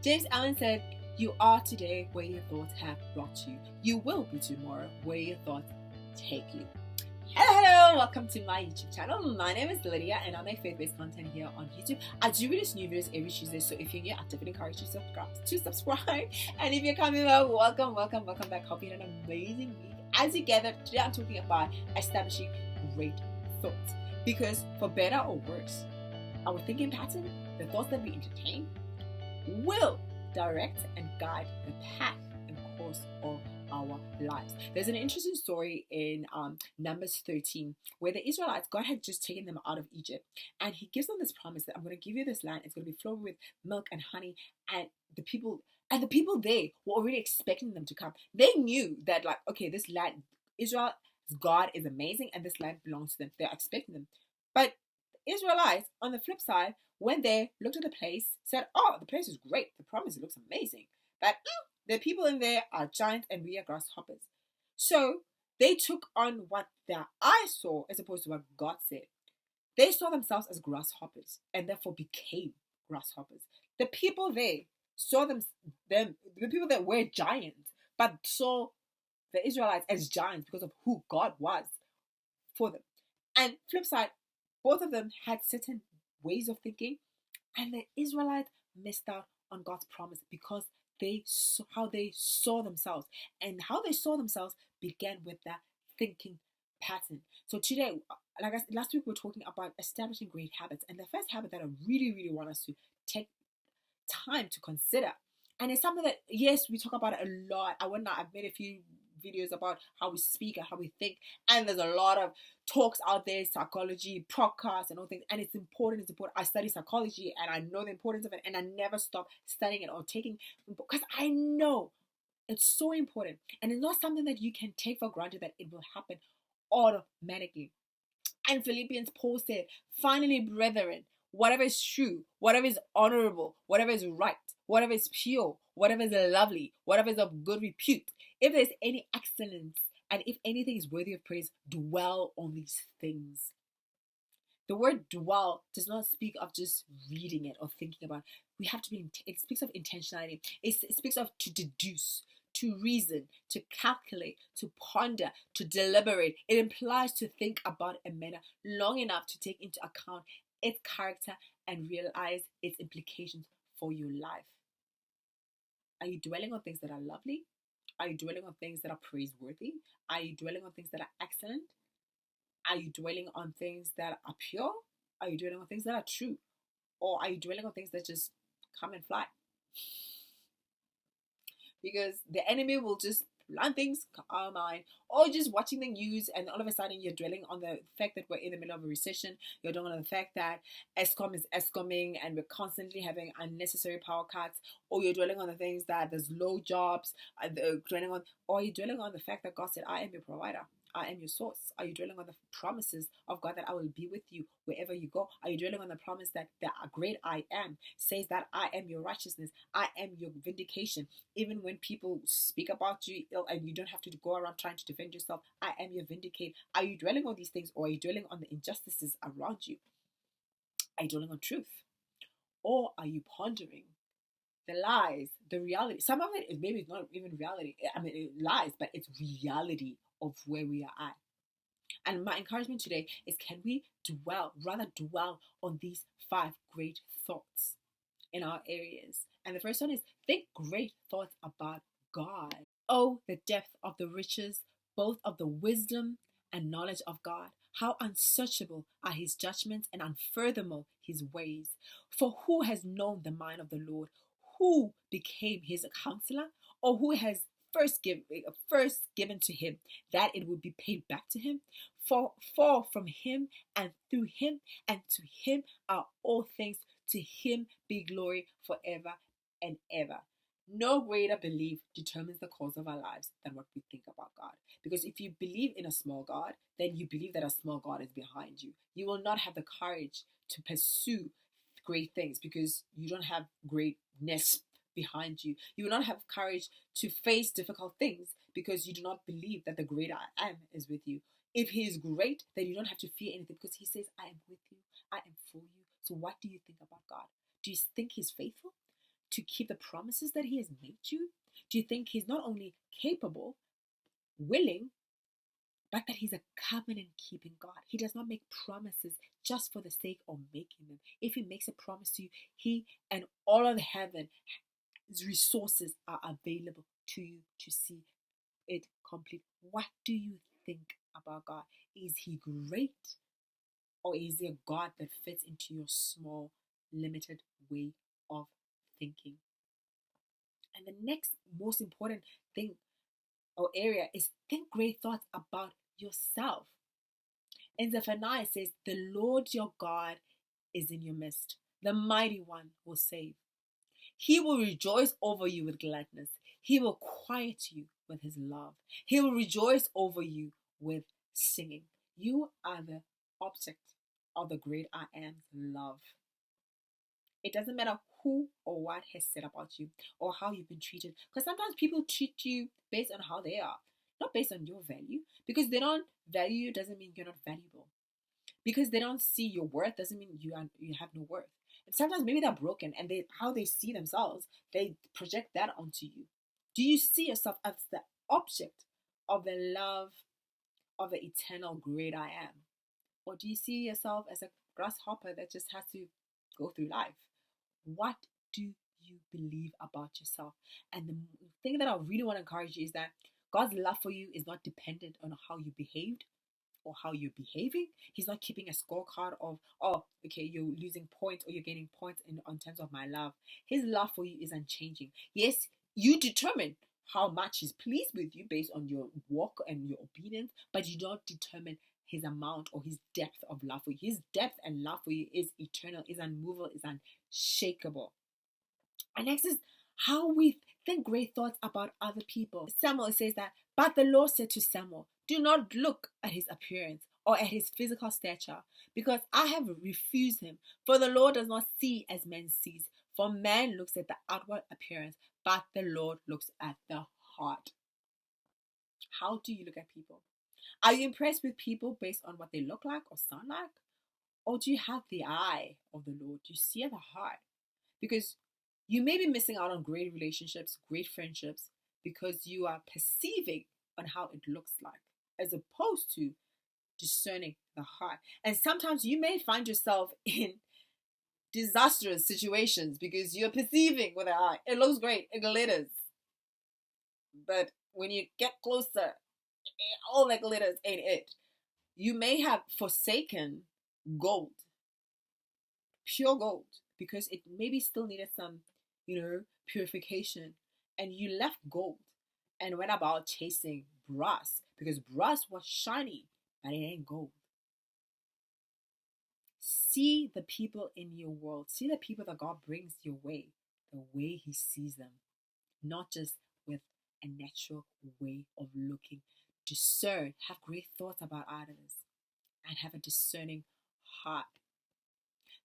James Allen said, "You are today where your thoughts have brought you. You will be tomorrow where your thoughts take you." Hello, welcome to my YouTube channel. My name is Lydia and I make faith-based content here on YouTube. I do release new videos every Tuesday, so if you're new, I definitely encourage you to subscribe. And if you're coming back, welcome back. Hope you had an amazing week. As you gather, today I'm talking about establishing great thoughts. Because for better or worse, our thinking pattern, the thoughts that we entertain, will direct and guide the path and course of our lives. There's an interesting story in Numbers 13 where the Israelites, God had just taken them out of Egypt, and he gives them this promise that I'm going to give you this land. It's going to be flowing with milk and honey, and the people there were already expecting them to come. They knew that, like, okay, this land, Israel's God is amazing and this land belongs to them. They're expecting them. But Israelites, on the flip side, when they looked at the place, said, "Oh, the place is great. The promise looks amazing. But the people in there are giants and we are grasshoppers." So they took on what their eyes saw as opposed to what God said. They saw themselves as grasshoppers and therefore became grasshoppers. The people there saw the people that were giants, but saw the Israelites as giants because of who God was for them. And flip side, both of them had certain ways of thinking, and the Israelites missed out on God's promise because how they saw themselves, and how they saw themselves began with that thinking pattern. So today, like last week, we were talking about establishing great habits, and the first habit that I really want us to take time to consider, and it's something that, yes, we talk about it a lot. I've made a few videos about how we speak and how we think, and there's a lot of talks out there, psychology podcasts and all things, and it's important. I study psychology and I know the importance of it, and I never stop studying it or taking, because I know it's so important, and it's not something that you can take for granted that it will happen automatically. And Philippians, Paul said, "Finally, brethren, whatever is true, whatever is honorable, whatever is right, whatever is pure, whatever is lovely, whatever is of good repute, if there's any excellence, and if anything is worthy of praise, dwell on these things." The word dwell does not speak of just reading it or thinking about it. We have to be, it speaks of intentionality. It speaks of to deduce, to reason, to calculate, to ponder, to deliberate. It implies to think about a matter long enough to take into account its character and realize its implications for your life. Are you dwelling on things that are lovely? Are you dwelling on things that are praiseworthy? Are you dwelling on things that are excellent? Are you dwelling on things that are pure? Are you dwelling on things that are true? Or are you dwelling on things that just come and fly? Because the enemy will just plant things in our mind, or just watching the news, and all of a sudden you're dwelling on the fact that we're in the middle of a recession. You're dwelling on the fact that Eskom is Escoming and we're constantly having unnecessary power cuts, or you're dwelling on the things that there's low jobs, or you're dwelling on the fact that God said, "I am your provider. I am your source." Are you dwelling on the promises of God that I will be with you wherever you go? Are you dwelling on the promise that the great I am says that I am your righteousness, I am your vindication? Even when people speak about you ill and you don't have to go around trying to defend yourself, I am your vindicate. Are you dwelling on these things, or are you dwelling on the injustices around you? Are you dwelling on truth? Or are you pondering the lies, the reality? Some of it is maybe not even reality. I mean, it lies, but it's reality of where we are at. And my encouragement today is, can we dwell on these 5 great thoughts in our areas? And the first one is, think great thoughts about God. Oh, the depth of the riches, both of the wisdom and knowledge of God. How unsearchable are his judgments and unfathomable his ways. For who has known the mind of the Lord? Who became his counselor? Or who has first given to him that it would be paid back to him? For from him and through him and to him are all things. To him be glory forever and ever. No greater belief determines the course of our lives than what we think about God. Because if you believe in a small God, then you believe that a small God is behind you. You will not have the courage to pursue great things because you don't have greatness behind you. You will not have courage to face difficult things because you do not believe that the great I am is with you. If he is great, then you don't have to fear anything because he says, "I am with you, I am for you." So what do you think about God? Do you think he's faithful? to keep the promises that He has made you? Do you think He's not only capable, willing, but that He's a covenant keeping God? He does not make promises just for the sake of making them. If He makes a promise to you, He and all of heaven, His resources are available to you to see it complete. What do you think about God? Is He great, or is He a God that fits into your small, limited way of thinking? And the next most important thing or area is think great thoughts about yourself. In Zephaniah it says, the Lord your God is in your midst. The mighty one will save. He will rejoice over you with gladness. He will quiet you with his love. He will rejoice over you with singing. You are the object of the great I Am's love. It doesn't matter who or what has said about you or how you've been treated. Because sometimes people treat you based on how they are, not based on your value. Because they don't value you doesn't mean you're not valuable. Because they don't see your worth doesn't mean you have no worth. And sometimes maybe they're broken, and how they see themselves, they project that onto you. Do you see yourself as the object of the love of the eternal great I Am? Or do you see yourself as a grasshopper that just has to go through life? What do you believe about yourself? And the thing that I really want to encourage you is that God's love for you is not dependent on how you behaved or how you're behaving. He's not keeping a scorecard of, oh, okay, you're losing points or you're gaining points in terms of my love. His love for you is unchanging. Yes, you determine how much He's pleased with you based on your walk and your obedience, but you don't determine His amount or His depth of love for you. His depth and love for you is eternal, is unmovable, is unshakable. And next is how we think great thoughts about other people. Samuel says that, but the Lord said to Samuel, do not look at his appearance or at his physical stature, because I have refused him. For the Lord does not see as man sees. For man looks at the outward appearance, but the Lord looks at the heart. How do you look at people? Are you impressed with people based on what they look like or sound like? Or do you have the eye of the Lord? Do you see the heart? Because you may be missing out on great relationships, great friendships, because you are perceiving on how it looks like, as opposed to discerning the heart. And sometimes you may find yourself in disastrous situations because you're perceiving with the eye. It looks great, it glitters. But when you get closer, all that glitters ain't it. You may have forsaken gold, pure gold, because it maybe still needed some, purification. And you left gold and went about chasing brass, because brass was shiny, but it ain't gold. See the people in your world. See the people that God brings your way, the way He sees them, not just with a natural way of looking. Discern, have great thoughts about others, and have a discerning heart.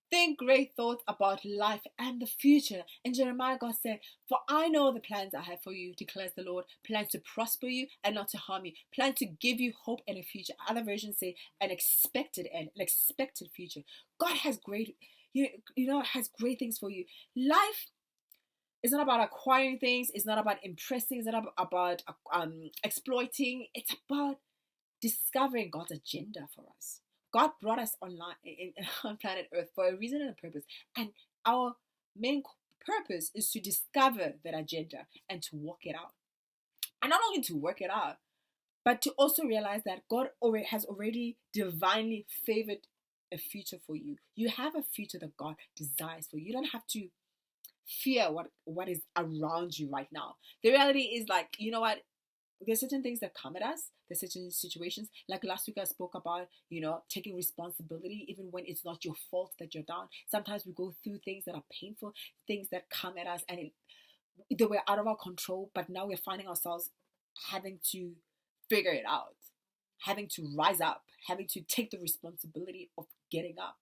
Think great thoughts about life and the future. In Jeremiah, God said, for I know the plans I have for you, declares the Lord, plans to prosper you and not to harm you, plans to give you hope and a future. Other versions say an expected end, an expected future. God has great, has great things for you. Life is not about acquiring things. It's not about impressing. It's not about exploiting. It's about discovering God's agenda for us. God brought us on planet Earth for a reason and a purpose. And our main purpose is to discover that agenda and to walk it out. And not only to work it out, but to also realize that God has already divinely favored a future for you. You have a future that God desires for you. You don't have to fear what is around you right now. The reality is, like, you know what? There's certain things that come at us. There's certain situations. Like last week I spoke about, taking responsibility even when it's not your fault that you're down. Sometimes we go through things that are painful, things that come at us and they were out of our control, but now we're finding ourselves having to figure it out, having to rise up, having to take the responsibility of getting up.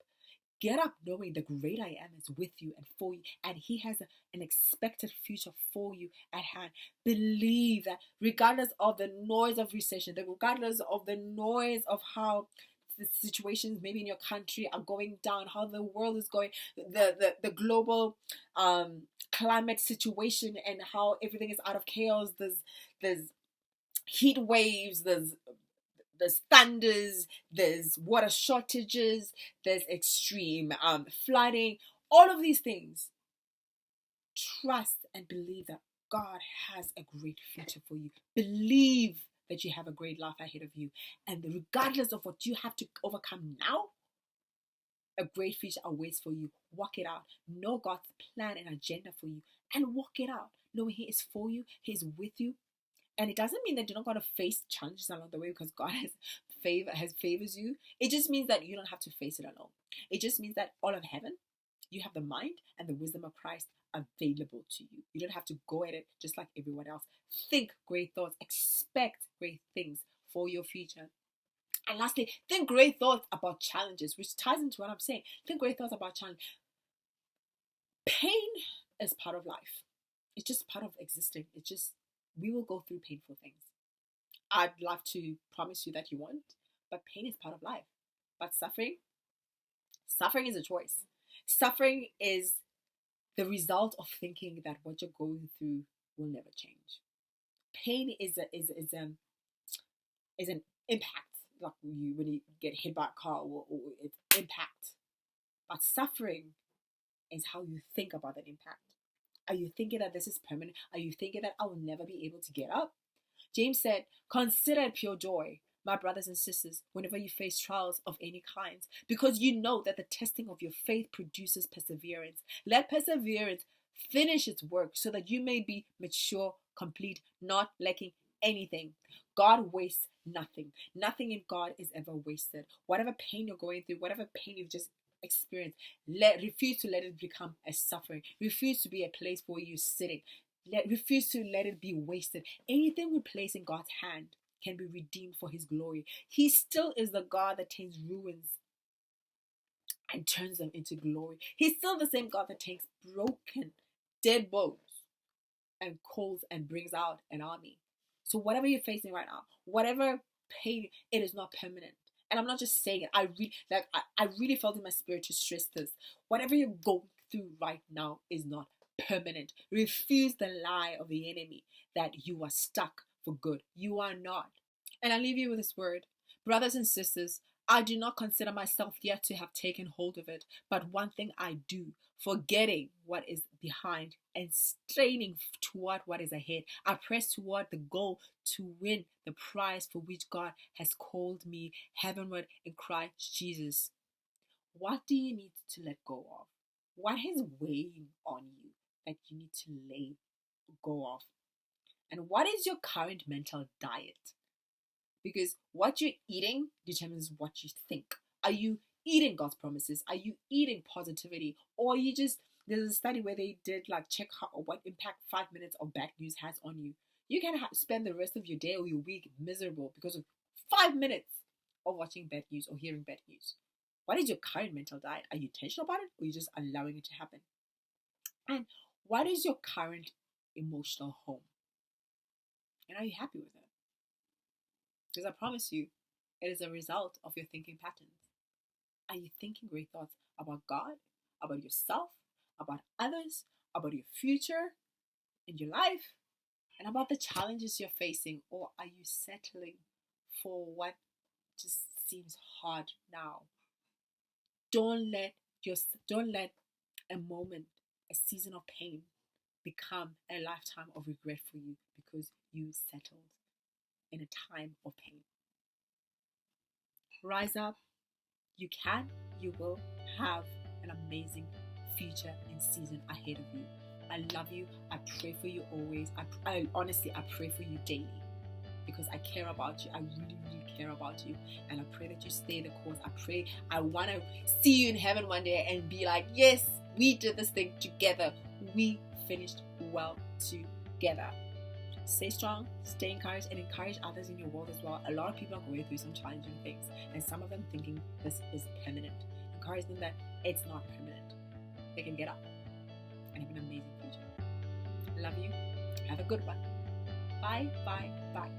Get up knowing the great I Am is with you and for you, and He has an expected future for you at hand. Believe that regardless of the noise of recession, regardless of the noise of how the situations maybe in your country are going down, how the world is going, the global climate situation, and how everything is out of chaos. There's heat waves, there's thunders, there's water shortages, there's extreme flooding, all of these things. Trust and believe that God has a great future for you. Believe that you have a great life ahead of you. And regardless of what you have to overcome now, a great future awaits for you. Walk it out. Know God's plan and agenda for you and walk it out. Knowing He is for you, He is with you. And it doesn't mean that you're not going to face challenges along the way because God favors you. It just means that you don't have to face it alone. It just means that all of heaven, you have the mind and the wisdom of Christ available to you. You don't have to go at it just like everyone else. Think great thoughts. Expect great things for your future. And lastly, think great thoughts about challenges, which ties into what I'm saying. Think great thoughts about challenge. Pain is part of life. It's just part of existing. It's just, we will go through painful things. I'd love to promise you that you won't, but pain is part of life. But suffering is a choice. Suffering is the result of thinking that what you're going through will never change. Pain is an impact, like when you get hit by a car, or it's impact. But suffering is how you think about that impact. Are you thinking that this is permanent? Are you thinking that I will never be able to get up? James said, "Consider it pure joy, my brothers and sisters, whenever you face trials of any kinds, because you know that the testing of your faith produces perseverance. Let perseverance finish its work so that you may be mature, complete, not lacking anything." God wastes nothing. Nothing in God is ever wasted. Whatever pain you're going through, whatever pain you've just experienced, refuse to let it become a suffering. Refuse to be a place where you're sitting. Refuse to let it be wasted. Anything we place in God's hand can be redeemed for His glory. He still is the God that takes ruins and turns them into glory. He's still the same God that takes broken, dead bones and calls and brings out an army. So whatever you're facing right now, whatever pain, it is not permanent. And I'm not just saying it. I really felt in my spirit to stress this. Whatever you're going through right now is not permanent. Refuse the lie of the enemy that you are stuck for good. You are not. And I leave you with this word. Brothers and sisters, I do not consider myself yet to have taken hold of it, but one thing I do, forgetting what is behind and straining toward what is ahead. I press toward the goal to win the prize for which God has called me heavenward in Christ Jesus. What do you need to let go of? What is weighing on you that you need to let go of? And what is your current mental diet? Because what you're eating determines what you think. Are you eating God's promises? Are you eating positivity? Or you just, there's a study where they did like check what impact 5 minutes of bad news has on you. You can spend the rest of your day or your week miserable because of 5 minutes of watching bad news or hearing bad news. What is your current mental diet? Are you intentional about it, or are you just allowing it to happen? And what is your current emotional home? And are you happy with it? Because I promise you, it is a result of your thinking patterns. Are you thinking great thoughts about God, about yourself, about others, about your future in your life, and about the challenges you're facing? Or are you settling for what just seems hard now? Don't let a moment, a season of pain, become a lifetime of regret for you because you settled in a time of pain. Rise up. You can, you will have an amazing future and season ahead of you. I love you. I pray for you always. I honestly pray for you daily because I care about you. I really, really care about you. And I pray that you stay the course. I want to see you in heaven one day and be like, yes, we did this thing together. We finished well together. Stay strong, stay encouraged, and encourage others in your world as well. A lot of people are going through some challenging things, and some of them thinking this is permanent. Encourage them that it's not permanent. They can get up and have an amazing future. Love you. Have a good one. Bye, bye, bye.